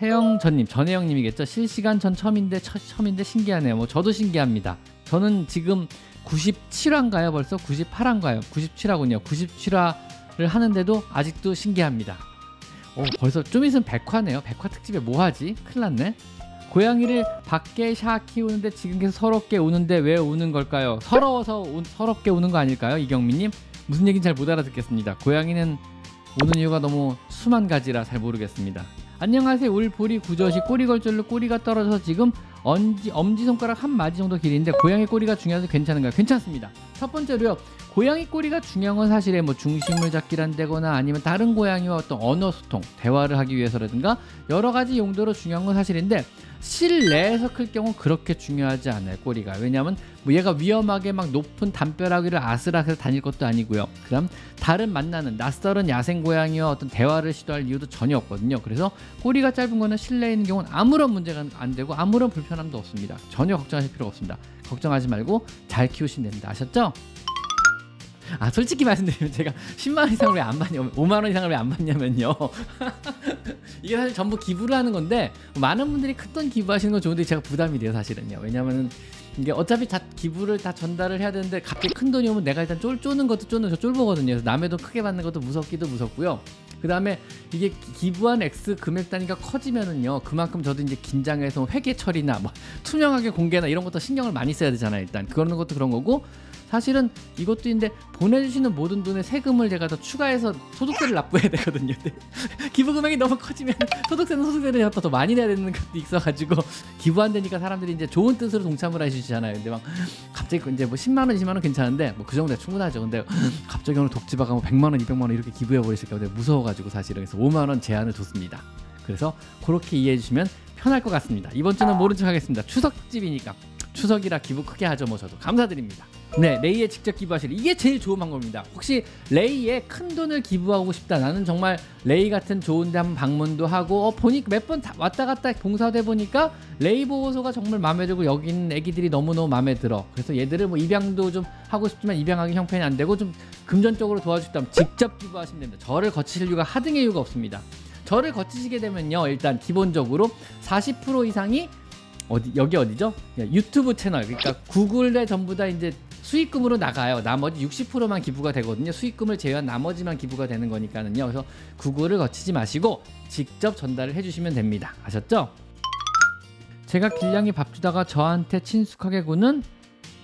혜영전님, 전혜영님이겠죠. 실시간 전 처음인데 신기하네요. 뭐 저도 신기합니다. 저는 지금 97화인가요? 벌써 98화인가요? 97화군요. 97화를 하는데도 아직도 신기합니다. 벌써 좀 있으면 100화네요. 100화 특집에 뭐 하지? 큰일 났네. 고양이를 밖에 샤 키우는데 지금 계속 서럽게 우는데 왜 우는 걸까요? 서러워서 서럽게 우는 거 아닐까요? 이경민님, 무슨 얘기인지 잘 못 알아듣겠습니다. 고양이는 우는 이유가 너무 수만 가지라 잘 모르겠습니다. 안녕하세요. 울보리 구저시 꼬리걸절로 꼬리가 떨어져서 지금 엄지손가락 한 마디 정도 길이인데 고양이 꼬리가 중요해서 괜찮은가요? 괜찮습니다. 첫 번째로요, 고양이 꼬리가 중요한 건 사실에 뭐 중심을 잡기란다거나 아니면 다른 고양이와 어떤 언어 소통, 대화를 하기 위해서라든가 여러 가지 용도로 중요한 건 사실인데 실내에서 클 경우 그렇게 중요하지 않아요. 꼬리가. 왜냐하면 뭐 얘가 위험하게 막 높은 담벼락위를 아슬아슬 다닐 것도 아니고요. 그다음 다른 만나는 낯설은 야생 고양이와 어떤 대화를 시도할 이유도 전혀 없거든요. 그래서 꼬리가 짧은 거는 실내에 있는 경우는 아무런 문제가 안 되고 아무런 불편함도 없습니다. 전혀 걱정하실 필요가 없습니다. 걱정하지 말고 잘 키우시면 됩니다. 아셨죠? 솔직히 말씀드리면 제가 10만원 이상을 왜 안 받냐, 5만원 이상을 왜 안 받냐면요. 이게 사실 전부 기부를 하는 건데 많은 분들이 큰 돈 기부하시는 건 좋은데 제가 부담이 돼요, 사실은요. 왜냐면은 이게 어차피 기부를 다 전달을 해야 되는데 갑자기 큰 돈이 오면 내가 일단 쪼는 것도 저 쫄보거든요. 그래서 남의 돈 크게 받는 것도 무섭기도 무섭고요. 그 다음에 이게 기부한 X 금액 단위가 커지면은요, 그만큼 저도 이제 긴장해서 회계 처리나 뭐 투명하게 공개나 이런 것도 신경을 많이 써야 되잖아요. 일단 그런 것도 그런 거고, 사실은 이것도 있는데 보내주시는 모든 돈에 세금을 제가 더 추가해서 소득세를 납부해야 되거든요. 기부 금액이 너무 커지면 소득세를 더 많이 내야 되는 것도 있어가지고 기부 안 되니까 사람들이 이제 좋은 뜻으로 동참을 해주시잖아요. 근데 막 갑자기 이제 뭐 10만원, 20만원 괜찮은데 뭐 그 정도야 충분하죠. 근데 갑자기 오늘 독지바가 뭐 100만원, 200만원 이렇게 기부해 버리실까 봐 무서워가지고 사실은 그래서 5만원 제한을 뒀습니다. 그래서 그렇게 이해해 주시면 편할 것 같습니다. 이번 주는 모른 척 하겠습니다. 추석집이니까 추석이라 기부 크게 하죠. 뭐 저도 감사드립니다. 네, 레이에 직접 기부하실, 이게 제일 좋은 방법입니다. 혹시 레이에 큰 돈을 기부하고 싶다, 나는 정말 레이 같은 좋은데 한번 방문도 하고 보니까 몇 번 왔다 갔다 봉사도 해보니까 레이 보호소가 정말 마음에 들고 여기 있는 애기들이 너무너무 마음에 들어, 그래서 얘들을 뭐 입양도 좀 하고 싶지만 입양하기 형편이 안 되고 좀 금전적으로 도와주시다면 직접 기부하시면 됩니다. 저를 거치실 이유가 하등의 이유가 없습니다. 저를 거치시게 되면요, 일단 기본적으로 40% 이상이 여기 어디죠? 유튜브 채널, 그러니까 구글에 전부 다 이제 수익금으로 나가요. 나머지 60%만 기부가 되거든요. 수익금을 제외한 나머지만 기부가 되는 거니까는요. 그래서 구글을 거치지 마시고 직접 전달을 해주시면 됩니다. 아셨죠? 제가 길냥이 밥 주다가 저한테 친숙하게 구는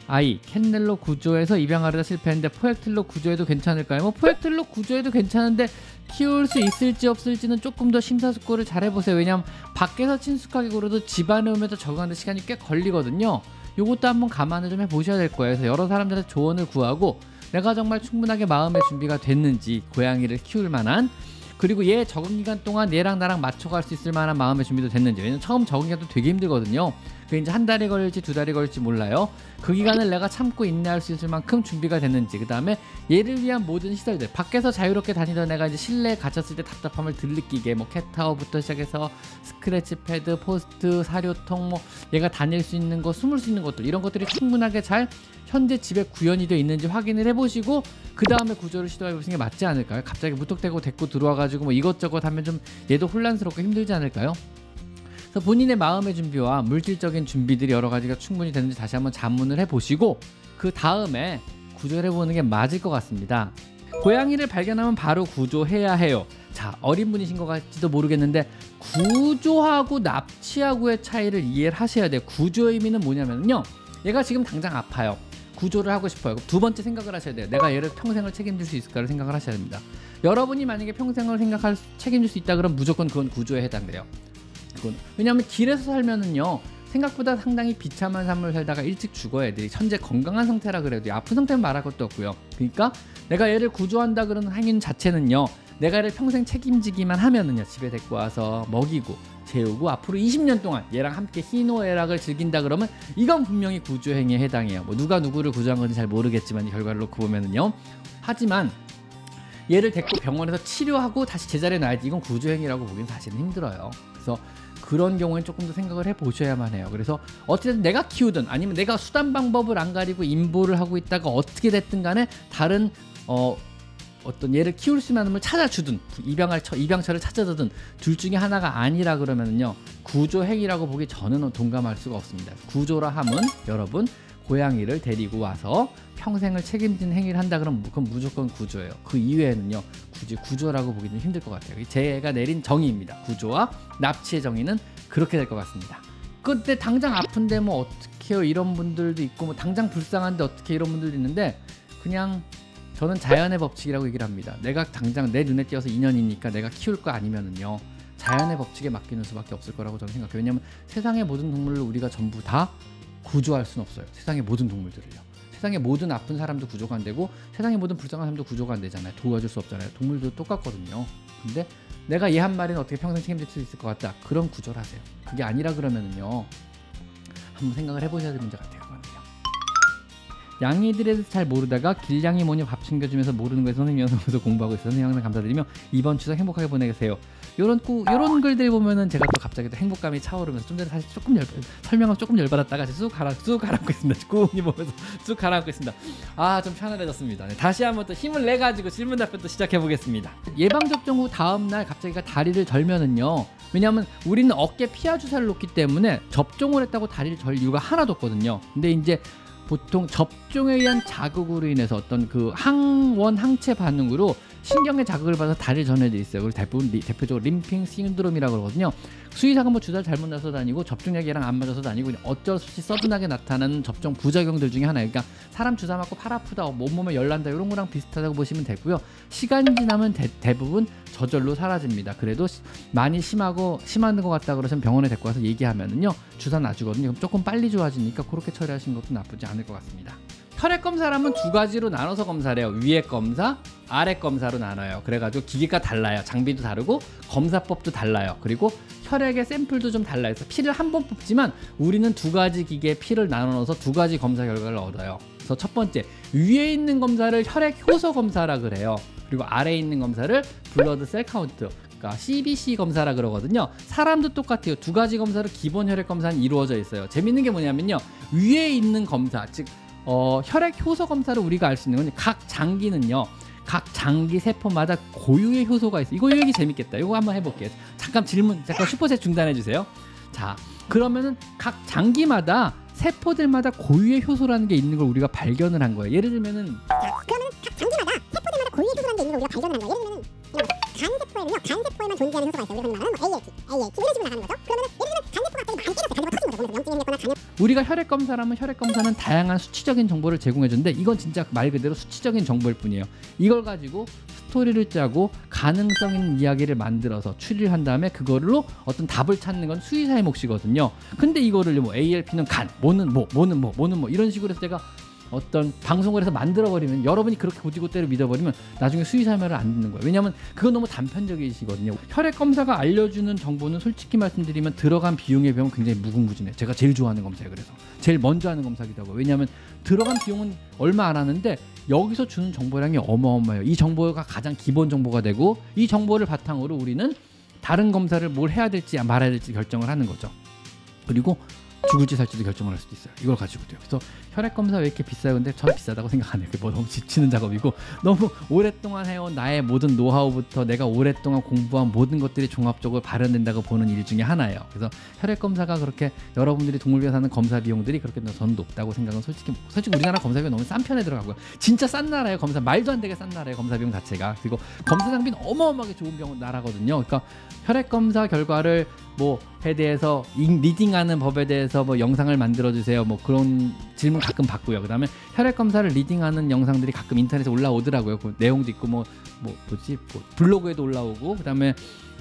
아이 캔넬로 구조해서 입양하려다 실패했는데 포획틀로 구조해도 괜찮을까요? 뭐 포획틀로 구조해도 괜찮은데 키울 수 있을지 없을지는 조금 더 심사숙고를 잘 해보세요. 왜냐하면 밖에서 친숙하게 굴어도 집안에 오면서 적응하는 시간이 꽤 걸리거든요. 요것도 한번 감안을 좀 해보셔야 될 거예요. 그래서 여러 사람들한테 조언을 구하고 내가 정말 충분하게 마음의 준비가 됐는지, 고양이를 키울 만한, 그리고 얘 적응기간 동안 얘랑 나랑 맞춰갈 수 있을 만한 마음의 준비도 됐는지. 왜냐면 처음 적응기간도 되게 힘들거든요. 그게 이제 한 달이 걸릴지 두 달이 걸릴지 몰라요. 그 기간을 내가 참고 인내할 수 있을 만큼 준비가 됐는지, 그 다음에 얘를 위한 모든 시설들, 밖에서 자유롭게 다니던 애가 이제 실내에 갇혔을 때 답답함을 덜 느끼게 뭐 캣타워부터 시작해서 스크래치 패드, 포스트, 사료통, 뭐 얘가 다닐 수 있는 거, 숨을 수 있는 것들, 이런 것들이 충분하게 잘 현재 집에 구현이 되어 있는지 확인을 해보시고 그 다음에 구조를 시도해보시는 게 맞지 않을까요? 갑자기 무턱대고 데리고 들어와가지고 뭐 이것저것 하면 좀 얘도 혼란스럽고 힘들지 않을까요? 그래서 본인의 마음의 준비와 물질적인 준비들이 여러 가지가 충분히 되는지 다시 한번 자문을 해보시고 그 다음에 구조를 해보는 게 맞을 것 같습니다. 고양이를 발견하면 바로 구조해야 해요. 자, 어린 분이신 것 같지도 모르겠는데 구조하고 납치하고의 차이를 이해를 하셔야 돼요. 구조의 의미는 뭐냐면요, 얘가 지금 당장 아파요. 구조를 하고 싶어요. 두 번째 생각을 하셔야 돼요. 내가 얘를 평생을 책임질 수 있을까를 생각을 하셔야 됩니다. 여러분이 만약에 평생을 책임질 수 있다 그러면 무조건 그건 구조에 해당돼요. 왜냐하면 길에서 살면은요, 생각보다 상당히 비참한 삶을 살다가 일찍 죽어요. 애들이 현재 건강한 상태라 그래도 아픈 상태는 말할 것도 없고요. 그러니까 내가 얘를 구조한다 그러는 행위 자체는요, 내가 얘를 평생 책임지기만 하면은요, 집에 데리고 와서 먹이고 재우고 앞으로 20년 동안 얘랑 함께 희노애락을 즐긴다 그러면 이건 분명히 구조행위에 해당해요. 뭐 누가 누구를 구조한 건지 잘 모르겠지만 이 결과를 놓고 보면은요. 하지만 얘를 데리고 병원에서 치료하고 다시 제자리에 놔야지, 이건 구조행위라고 보기는 사실은 힘들어요. 그래서 그런 경우에는 조금 더 생각을 해보셔야만 해요. 그래서 어쨌든 내가 키우든 아니면 내가 수단 방법을 안 가리고 인보를 하고 있다가 어떻게 됐든 간에 다른 어떤 얘를 키울 수 있는 놈을 찾아주든 입양처를 찾아주든 둘 중에 하나가 아니라 그러면은요 구조행위라고 보기 저는 동감할 수가 없습니다. 구조라 함은 여러분 고양이를 데리고 와서 평생을 책임진 행위를 한다 그러면 그건 무조건 구조예요. 그 이외에는요 굳이 구조라고 보기는 힘들 것 같아요. 제가 내린 정의입니다. 구조와 납치의 정의는 그렇게 될 것 같습니다. 근데 당장 아픈데 뭐 어떡해요 이런 분들도 있고 뭐 당장 불쌍한데 어떻게 이런 분들도 있는데 그냥 저는 자연의 법칙이라고 얘기를 합니다. 내가 당장 내 눈에 띄어서 인연이니까 내가 키울 거 아니면은요 자연의 법칙에 맡기는 수밖에 없을 거라고 저는 생각해요. 왜냐하면 세상의 모든 동물을 우리가 전부 다 구조할 수는 없어요. 세상의 모든 동물들을요. 세상의 모든 아픈 사람도 구조가 안 되고 세상의 모든 불쌍한 사람도 구조가 안 되잖아요. 도와줄 수 없잖아요. 동물도 똑같거든요. 근데 내가 얘 한 마리는 어떻게 평생 책임질 수 있을 것 같다. 그런 구조를 하세요. 그게 아니라 그러면은요 한번 생각을 해보셔야 될 문제 같아요. 양이들에 대해서 잘 모르다가 길냥이 뭐니 밥 챙겨주면서 모르는 거에 선생님 영상에서 공부하고 있어서 선생님 항상 감사드리며 이번 추석 행복하게 보내세요. 요런 글들 보면은 제가 또 갑자기 또 행복감이 차오르면서 좀 전에 사실 설명을 조금 열받았다가 쑥 가라앉고 있습니다. 꾸니 보면서 쑥 가라앉고 있습니다. 아 좀 편안해졌습니다. 네, 다시 한번 또 힘을 내 가지고 질문 답변 또 시작해 보겠습니다. 예방 접종 후 다음 날 갑자기 다리를 절면은요. 왜냐하면 우리는 어깨 피하 주사를 놓기 때문에 접종을 했다고 다리를 절 이유가 하나도 없거든요. 근데 이제 보통 접종에 의한 자극으로 인해서 어떤 그 항체 반응으로 신경의 자극을 받아서 다리를 전해져 있어요. 그리고 대표적으로 림핑 신드롬이라고 그러거든요. 수의사가 뭐 주사를 잘못 놔서 다니고 접종약이랑 안 맞아서 다니고 그냥 어쩔 수 없이 서든하게 나타나는 접종 부작용들 중에 하나예요. 그러니까 사람 주사 맞고 팔 아프다, 온몸에 열 난다 이런 거랑 비슷하다고 보시면 되고요. 시간이 지나면 대부분 저절로 사라집니다. 그래도 많이 심한 것 같다 그러시면 병원에 데리고 와서 얘기하면은요 주사 놔주거든요. 그럼 조금 빨리 좋아지니까 그렇게 처리하시는 것도 나쁘지 않을 것 같습니다. 혈액 검사라면 두 가지로 나눠서 검사를 해요. 위액 검사, 아래 검사로 나눠요. 그래가지고 기계가 달라요. 장비도 다르고 검사법도 달라요. 그리고 혈액의 샘플도 좀 달라요. 그래서 피를 한 번 뽑지만 우리는 두 가지 기계에 피를 나눠서 두 가지 검사 결과를 얻어요. 그래서 첫 번째, 위에 있는 검사를 혈액 효소 검사라 그래요. 그리고 아래에 있는 검사를 블러드 셀 카운트, 그러니까 CBC 검사라 그러거든요. 사람도 똑같아요. 두 가지 검사로 기본 혈액 검사는 이루어져 있어요. 재밌는 게 뭐냐면요, 위에 있는 검사, 즉 혈액 효소 검사를 우리가 알 수 있는 건 각 장기는요, 각 장기 세포마다 고유의 효소가 있어요. 이거 얘기 재밌겠다. 이거 한번 해볼게요. 잠깐 슈퍼챗 중단해 주세요. 자, 그러면은 각 장기마다 세포들마다 고유의 효소라는 게 있는 걸 우리가 발견을 한 거예요. 예를 들면은 그러면 각 장기마다 세포들마다 고유의 효소라는 게 있는 걸 우리가 발견을 한 거예요. 예를 들면은 간 세포에만 존재하는 효소가 있어요. 우리가 흔히 말하는 ALT 이런 식으로 나가는 거죠. 그러면 예를 들면 간 세포가 갑자기 많이 깨졌어요. 간세포가 터진 거죠. 염증이 생겼거나 간염. 우리가 혈액 검사라면 혈액 검사는 다양한 수치적인 정보를 제공해 주는데 이건 진짜 말 그대로 수치적인 정보일 뿐이에요. 이걸 가지고 스토리를 짜고 가능성 있는 이야기를 만들어서 추리를 한 다음에 그걸로 어떤 답을 찾는 건 수의사의 몫이거든요. 근데 이거를 뭐 ALP는 간, 뭐는 뭐 이런 식으로 해서 제가 어떤 방송을 해서 만들어버리면, 여러분이 그렇게 고지고대로 믿어버리면 나중에 수의사 말을 안 듣는 거예요. 왜냐하면 그건 너무 단편적이시거든요. 혈액 검사가 알려주는 정보는 솔직히 말씀드리면 들어간 비용에 비하면 굉장히 무궁무진해요. 제가 제일 좋아하는 검사예요. 그래서 제일 먼저 하는 검사기도 하고. 왜냐하면 들어간 비용은 얼마 안 하는데 여기서 주는 정보량이 어마어마해요. 이 정보가 가장 기본 정보가 되고, 이 정보를 바탕으로 우리는 다른 검사를 뭘 해야 될지 말아야 될지 결정을 하는 거죠. 그리고 죽을지 살지도 결정을 할 수도 있어요. 이걸 가지고도요. 그래서 혈액 검사 왜 이렇게 비싸요? 근데 저는 비싸다고 생각 안 해요. 뭐 너무 지치는 작업이고, 너무 오랫동안 해온 나의 모든 노하우부터 내가 오랫동안 공부한 모든 것들이 종합적으로 발현된다고 보는 일 중에 하나예요. 그래서 혈액 검사가 그렇게 여러분들이 동물병원 사는 검사 비용들이 그렇게 저는 높다고 생각은 솔직히 우리나라 검사 비용 너무 싼 편에 들어가고요. 진짜 싼 나라예요. 검사 말도 안 되게 싼 나라예요. 검사 비용 자체가. 그리고 검사 장비는 어마어마하게 좋은 나라거든요. 그러니까 혈액 검사 결과를 뭐에 대해서 리딩하는 법에 대해서 뭐 영상을 만들어 주세요. 뭐 그런 질문 가끔 받고요. 그다음에 혈액 검사를 리딩하는 영상들이 가끔 인터넷에 올라오더라고요. 그 내용도 있고 뭐 블로그에도 올라오고, 그다음에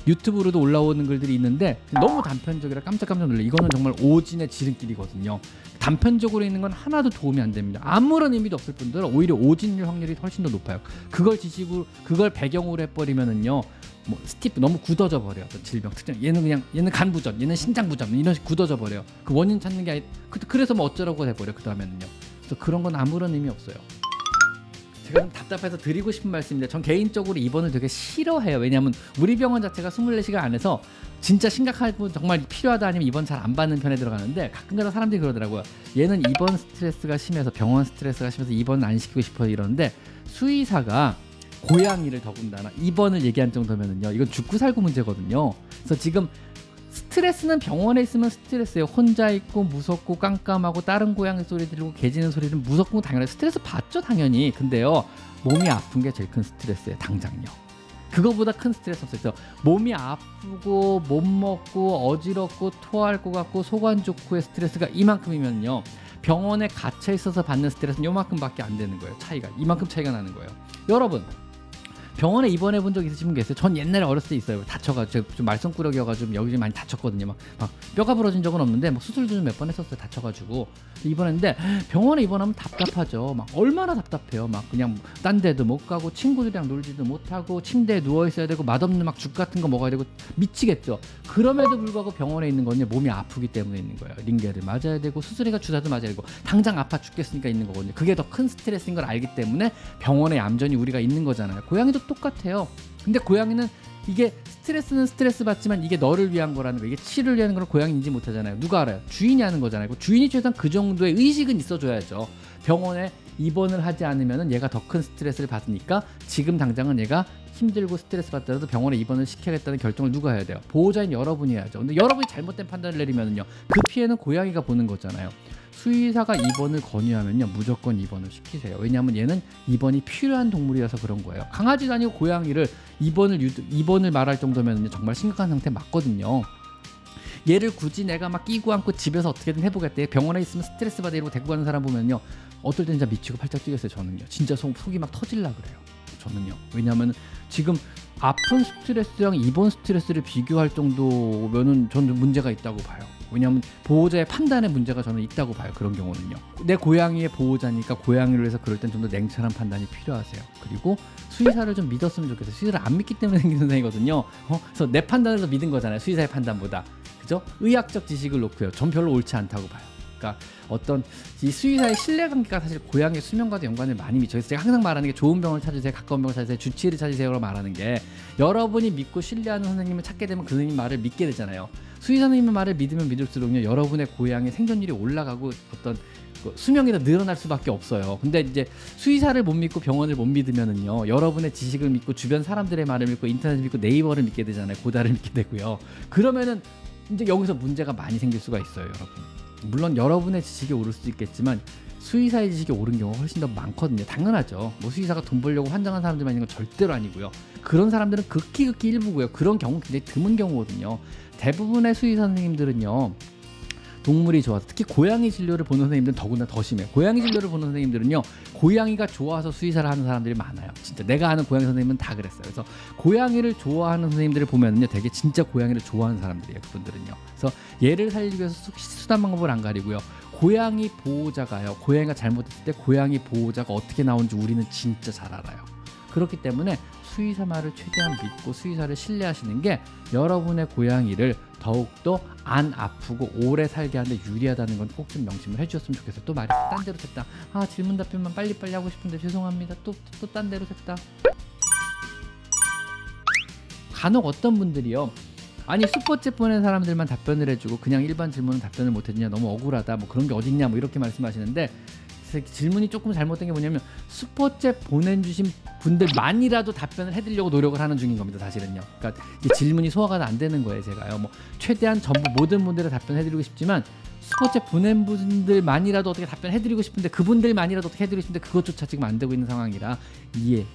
유튜브로도 올라오는 글들이 있는데 너무 단편적이라 깜짝 놀라요. 이거는 정말 오진의 지름길이거든요. 단편적으로 있는 건 하나도 도움이 안 됩니다. 아무런 의미도 없을 뿐더러 오히려 오진일 확률이 훨씬 더 높아요. 그걸 배경으로 해버리면은요, 뭐 스티프 너무 굳어져 버려요. 어떤 질병 특정, 얘는 간 부전, 얘는 신장 부전, 이런 식으로 굳어져 버려요. 그 원인 찾는 게 그래서 뭐 어쩌라고 해버려. 그 다음에는요. 그래서 그런 건 아무런 의미 없어요. 제가 좀 답답해서 드리고 싶은 말씀인데, 전 개인적으로 입원을 되게 싫어해요. 왜냐하면 우리 병원 자체가 24시간 안에서 진짜 심각하고 정말 필요하다 아니면 입원 잘 안 받는 편에 들어가는데, 가끔가다 사람들이 그러더라고요. 얘는 입원 스트레스가 심해서, 병원 스트레스가 심해서 입원 안 시키고 싶어 이러는데, 수의사가 고양이를 더군다나 입원을 얘기한 정도면은요, 이건 죽고 살고 문제거든요. 그래서 지금 스트레스는 병원에 있으면 스트레스예요. 혼자 있고 무섭고 깜깜하고 다른 고양이 소리 들리고 개 짖는 소리는 무섭고 당연히 스트레스 받죠, 당연히. 근데요, 몸이 아픈 게 제일 큰 스트레스예요, 당장요. 그거보다 큰 스트레스 없어요. 몸이 아프고 못 먹고 어지럽고 토할 것 같고 속 안 좋고의 스트레스가 이만큼이면요, 병원에 갇혀 있어서 받는 스트레스는 요만큼밖에 안 되는 거예요. 차이가 이만큼 차이가 나는 거예요. 여러분, 병원에 입원해 본 적 있으신 분 계세요? 전 옛날에 어렸을 때 있어요. 다쳐가지고 좀 말썽꾸러기여가지고 여기저기 많이 다쳤거든요. 막 뼈가 부러진 적은 없는데 뭐 수술도 좀 몇 번 했었어요. 다쳐가지고 입원했는데, 병원에 입원하면 답답하죠. 막 얼마나 답답해요. 막 그냥 딴 데도 못 가고 친구들이랑 놀지도 못하고 침대에 누워 있어야 되고 맛없는 막 죽 같은 거 먹어야 되고 미치겠죠. 그럼에도 불구하고 병원에 있는 건요, 몸이 아프기 때문에 있는 거예요. 링겔을 맞아야 되고 수술이가 주사도 맞아야 되고 당장 아파 죽겠으니까 있는 거거든요. 그게 더 큰 스트레스인 걸 알기 때문에 병원에 얌전히 우리가 있는 거잖아요. 고양이도 똑같아요. 근데 고양이는 이게 스트레스는 스트레스 받지만 이게 너를 위한 거라는 거, 이게 치료를 위한 걸 고양이 인지 못하잖아요. 누가 알아요? 주인이 하는 거잖아요. 주인이 최소한 그 정도의 의식은 있어줘야죠. 병원에 입원을 하지 않으면 얘가 더 큰 스트레스를 받으니까 지금 당장은 얘가 힘들고 스트레스 받더라도 병원에 입원을 시켜야겠다는 결정을 누가 해야 돼요? 보호자인 여러분이 해야죠. 근데 여러분이 잘못된 판단을 내리면은요, 그 피해는 고양이가 보는 거잖아요. 수의사가 입원을 권유하면요, 무조건 입원을 시키세요. 왜냐하면 얘는 입원이 필요한 동물이라서 그런 거예요. 강아지도 아니고 고양이를 입원을 말할 정도면 정말 심각한 상태 맞거든요. 얘를 굳이 내가 막 끼고 안고 집에서 어떻게든 해보겠대. 병원에 있으면 스트레스 받아 이러고 데리고 가는 사람 보면요, 어떨 땐 진짜 미치고 팔짝 뛰겠어요. 저는요, 진짜 속이 막 터질라 그래요. 저는요. 왜냐하면 지금 아픈 스트레스랑 입원 스트레스를 비교할 정도면은 저는 문제가 있다고 봐요. 왜냐하면 보호자의 판단에 문제가 저는 있다고 봐요. 그런 경우는요. 내 고양이의 보호자니까 고양이를 위해서 그럴 땐 좀 더 냉철한 판단이 필요하세요. 그리고 수의사를 좀 믿었으면 좋겠어요. 수의사를 안 믿기 때문에 생긴 현상이거든요. 그래서 내 판단을 더 믿은 거잖아요, 수의사의 판단보다. 그죠? 의학적 지식을 놓고요, 전 별로 옳지 않다고 봐요. 그러니까 어떤 이 수의사의 신뢰관계가 사실 고양이의 수명과도 연관을 많이 미쳐요. 그래서 제가 항상 말하는 게 좋은 병을 찾으세요, 가까운 병을 찾으세요, 주치의를 찾으세요라고 말하는 게, 여러분이 믿고 신뢰하는 선생님을 찾게 되면 그 선생님 말을 믿게 되잖아요. 수의사 선생님의 말을 믿으면 믿을수록요, 여러분의 고양이의 생존율이 올라가고 어떤 수명이 더 늘어날 수밖에 없어요. 근데 이제 수의사를 못 믿고 병원을 못 믿으면은요, 여러분의 지식을 믿고 주변 사람들의 말을 믿고 인터넷을 믿고 네이버를 믿게 되잖아요. 고다를 믿게 되고요. 그러면은 이제 여기서 문제가 많이 생길 수가 있어요, 여러분. 물론 여러분의 지식이 오를 수도 있겠지만 수의사의 지식이 오른 경우가 훨씬 더 많거든요. 당연하죠. 뭐 수의사가 돈 벌려고 환장한 사람들만 있는 건 절대로 아니고요. 그런 사람들은 극히 일부고요. 그런 경우 굉장히 드문 경우거든요. 대부분의 수의사 선생님들은요, 동물이 좋아서, 특히 고양이 진료를 보는 선생님들은 더구나 더 심해요. 고양이 진료를 보는 선생님들은요, 고양이가 좋아서 수의사를 하는 사람들이 많아요. 진짜 내가 아는 고양이 선생님은 다 그랬어요. 그래서 고양이를 좋아하는 선생님들을 보면은요, 되게 진짜 고양이를 좋아하는 사람들이에요, 그분들은요. 그래서 얘를 살리기 위해서 수단 방법을 안 가리고요, 고양이 보호자가요, 고양이가 잘못했을 때 고양이 보호자가 어떻게 나오는지 우리는 진짜 잘 알아요. 그렇기 때문에 수의사 말을 최대한 믿고 수의사를 신뢰하시는 게 여러분의 고양이를 더욱더 안 아프고 오래 살게 하는데 유리하다는 건 꼭 좀 명심을 해주셨으면 좋겠어요. 또 말이 딴 데로 샜다. 질문 답변만 빨리빨리 하고 싶은데 죄송합니다. 또 딴 데로 샜다. 간혹 어떤 분들이요, 아니 슈퍼챗 보낸 사람들만 답변을 해주고 그냥 일반 질문은 답변을 못 해주냐, 너무 억울하다, 뭐 그런 게 어딨냐, 뭐 이렇게 말씀하시는데, 질문이 조금 잘못된 게 뭐냐면, 슈퍼챗 보내주신 분들만이라도 답변을 해드리려고 노력을 하는 중인 겁니다, 사실은요. 그러니까 이 질문이 소화가 안 되는 거예요. 제가요, 뭐 최대한 전부 모든 분들에 답변해드리고 싶지만 슈퍼챗 보낸 분들만이라도 어떻게 답변해드리고 싶은데, 그분들만이라도 어떻게 해드리고 싶은데 그것조차 지금 안 되고 있는 상황이라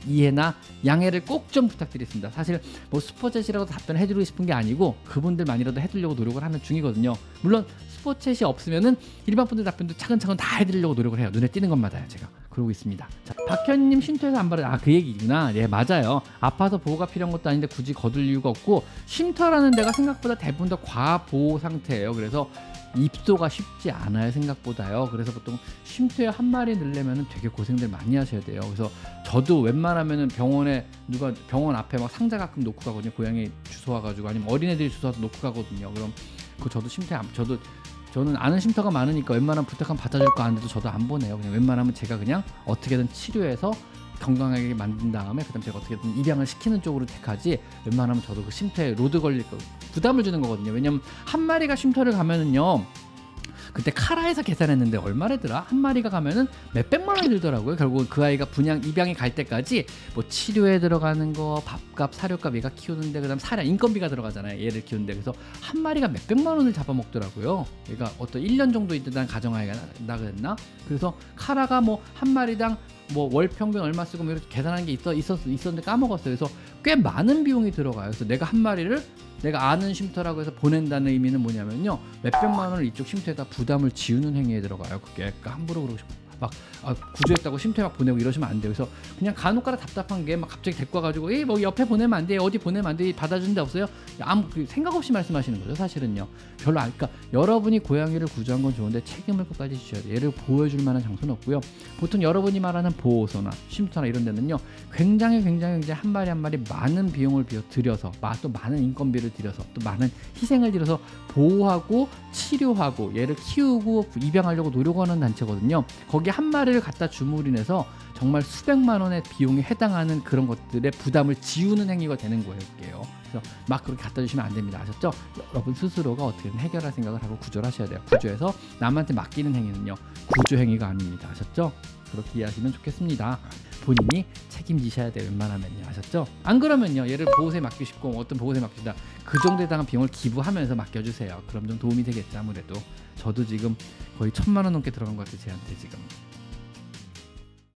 이해나 양해를 꼭 좀 부탁드리겠습니다. 사실 뭐 슈퍼챗이라고 답변해드리고 싶은 게 아니고 그분들만이라도 해드리려고 노력을 하는 중이거든요. 물론 슈퍼챗이 없으면은 일반 분들 답변도 차근차근 다 해드리려고 노력을 해요. 눈에 띄는 것마다요, 제가 그러고 있습니다. 자, 박현님 쉼터에서 안 받아요. 그 얘기구나. 예, 맞아요. 아파서 보호가 필요한 것도 아닌데 굳이 거둘 이유가 없고, 쉼터라는 데가 생각보다 대부분 다 과보호 상태예요. 그래서 입소가 쉽지 않아요, 생각보다요. 그래서 보통 쉼터에 한 마리 넣으려면 되게 고생들 많이 하셔야 돼요. 그래서 저도 웬만하면은 병원 앞에 막 상자 가끔 놓고 가거든요. 고양이 주워 와가지고, 아니면 어린애들이 주워 와서 놓고 가거든요. 그럼 저도 쉼터에 저는 아는 쉼터가 많으니까 웬만하면 부탁하면 받아줄 거 아는데도 저도 안 보내요. 그냥 웬만하면 제가 그냥 어떻게든 치료해서 건강하게 만든 다음에 그다음 제가 어떻게든 입양을 시키는 쪽으로 택하지, 웬만하면 저도 그 쉼터에 로드 걸릴 거 부담을 주는 거거든요. 왜냐면 한 마리가 쉼터를 가면은요, 그때 카라에서 계산했는데 얼마래더라? 한 마리가 가면은 몇백만 원이 들더라고요. 결국 그 아이가 분양 입양이 갈 때까지 뭐 치료에 들어가는 거, 밥값, 사료값 얘가 키우는데 그다음 사료 인건비가 들어가잖아요. 얘를 키우는데 그래서 한 마리가 몇백만 원을 잡아먹더라고요. 얘가 어떤 1년 정도 있던 가정아이가 나그랬나? 그래서 카라가 뭐 한 마리당 뭐 월 평균 얼마 쓰고 뭐 이렇게 계산한 게 있었는데 까먹었어요. 그래서 꽤 많은 비용이 들어가요. 그래서 내가 한 마리를 내가 아는 쉼터라고 해서 보낸다는 의미는 뭐냐면요, 몇백만 원을 이쪽 쉼터에다 부담을 지우는 행위에 들어가요. 그게 그러니까 함부로 그러고 싶어 막 구조했다고 쉼터에 막 보내고 이러시면 안 돼요. 그래서 그냥 간혹가다 답답한 게 막 갑자기 데리고 와가지고 뭐 옆에 보내면 안 돼, 어디 보내면 안 돼, 받아주는 데 없어요? 아무 생각 없이 말씀하시는 거죠. 사실은요 별로 그러니까 여러분이 고양이를 구조한 건 좋은데 책임을 끝까지 지셔야 돼요. 얘를 보호해줄 만한 장소는 없고요. 보통 여러분이 말하는 보호소나 쉼터나 이런 데는요 굉장히 한 마리 한 마리 많은 비용을 들여서 또 많은 인건비를 들여서 또 많은 희생을 들여서 보호하고 치료하고 얘를 키우고 입양하려고 노력하는 단체거든요. 거기 한 마리를 갖다 줌으로 인해서 정말 수백만 원의 비용에 해당하는 그런 것들의 부담을 지우는 행위가 되는 거예요. 그게요. 그래서 막 그렇게 갖다 주시면 안 됩니다. 아셨죠? 여러분 스스로가 어떻게든 해결할 생각을 하고 구조를 하셔야 돼요. 구조해서 남한테 맡기는 행위는요 구조 행위가 아닙니다. 아셨죠? 그렇게 이해하시면 좋겠습니다. 본인이 책임지셔야 돼요. 웬만하면요. 아셨죠? 안 그러면요 얘를 보호소에 맡기시고 어떤 보호소에 맡기다 그 정도에 해당한 비용을 기부하면서 맡겨주세요. 그럼 좀 도움이 되겠죠. 아무래도 저도 지금 거의 1,000만 원 넘게 들어간 것 같아요. 쟤한테 지금.